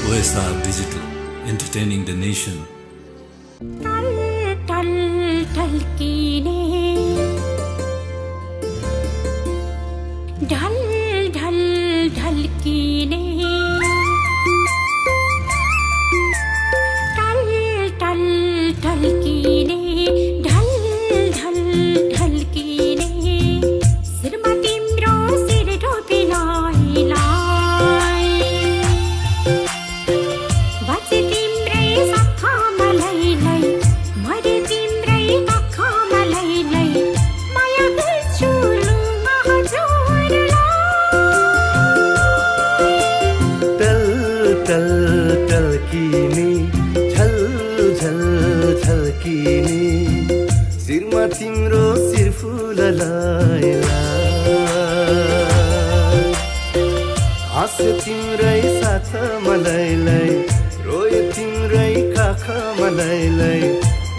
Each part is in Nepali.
OSR Digital, entertaining the nation. Tal tal talkine, dhal dhal dhalkine, tal tal talkine, dhal dhal dhalkine, sirma timro sir dhopi lai lai, bache timrai sakha malai lai, mare timrai kakha malai lai, maya garchu lunga हजुर तल तल तल्किने झल झल झल्किने शिरमा तिम्रो शिर फुललाई हाँस्यो तिम्रै साथ मलाइलाई रोयो तिम्रै काख मलाइलाई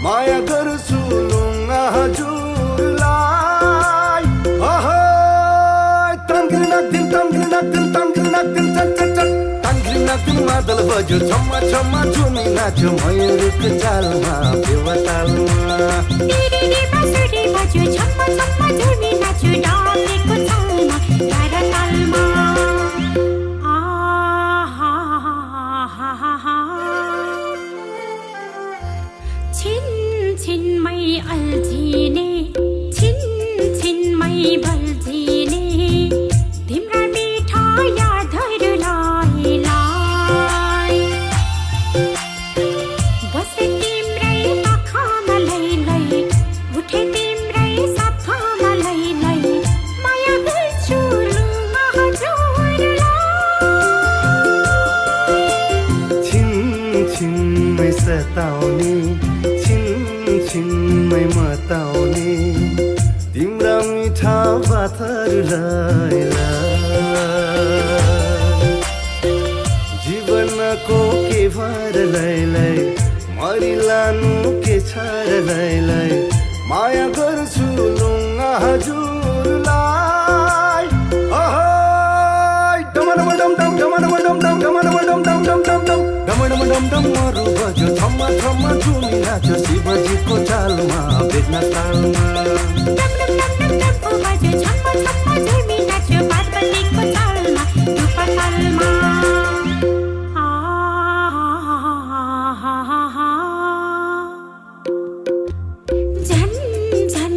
माया गर्छु लुङ्गा हजुरलाई तङ्ग्रिनाक्दिन मादल बज्यो छम्मा छम्मा झुमी नाच्यो मयूरको चालमा बेवतालमा रे बाँसुरी बज्यो छम्मा छम्मा झुमी नाच्यो डालेको तालमा तालमा आ हा हा हा हा छिन छिनमै अल्झिने छिन छिनमै बल्झिने तिम्रा मिठा यादहरूलाई लाई बसे तिम्रै काखमा लैलै उठे तिम्रै साथमा लैलै माया गर्छु लुङ्गा हजुरलाई छिन छिनमै सताउने छिन छिनमै मताउने तिम्रा मिठा बातहरूलाई जीवनको के भर लै मरिलानु के छ लै माया गर्छु लुङ्गा हजुरलाई डम मरु बज्यो छम्मा छम्मा झुमी नाच्यो शिवजीको चालमा बेग्न तालमा बज्यो छम्मा छम्मा झुमी नाच्यो पार्वतीको चालमा रूपा तालमा आ हा हा हा झन झन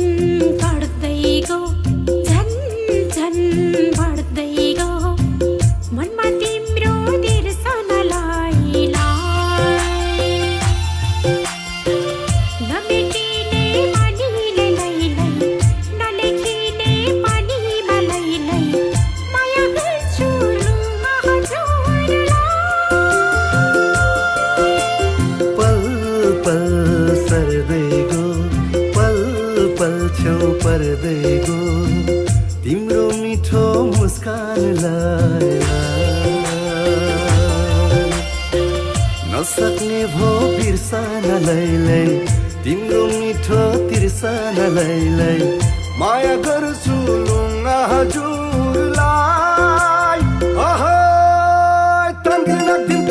बढ्दै गो झन झन बढ्दै गो मनमा तिम्रो दिर्सनलाई नमेटिने पानीले लैलै नलेखिने पानीमा लैलै माया गर्छु लुङ्गा हजुरलाई पल पल सर्दै गो पल पल छेउ पर्दै गो तिम्रो मिठो मुस्कानलाई नसक्ने भो बिर्सन लै तिम्रो मिठो तिर्सन लै माया गर्छु लुङ्गा हजुरलाई तङ्ग्रिनाक्दिन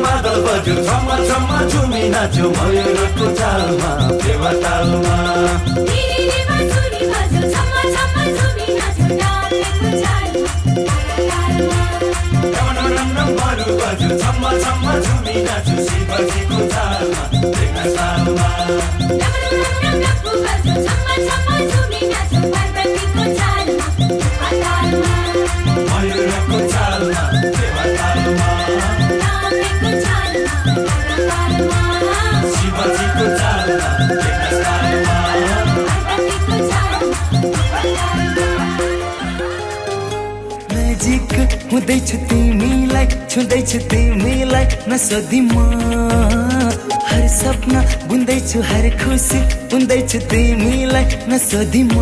मादल बज्यो छम्मा छम्मा झुमी नाच्यो मयूरको चालमा बेवतालमा रे बाँसुरी बज्यो छम्मा छम्मा झुमी नाच्यो डालेको चालमा तालमा मरु बज्यो छम्मा छम्मा झुमी नाच्यो शिवजीको चालमा बेग्न तालमा बज्यो छम्मा छम्मा झुमी नाच्यो पार्वतीको चालमा तालमा मयूरको चालमा बेवतालमा डालेको चालमा तालमा शिवजीको चालमा बेग्न तालमा पार्वतीको चालमा नजिक हुँदैछु तिमीलाई छुँदैछु तिमीलाई नसोधी म हर सपना बुन्दैछु हर खुसी बुन्दैछु तिमीलाई नसोधी म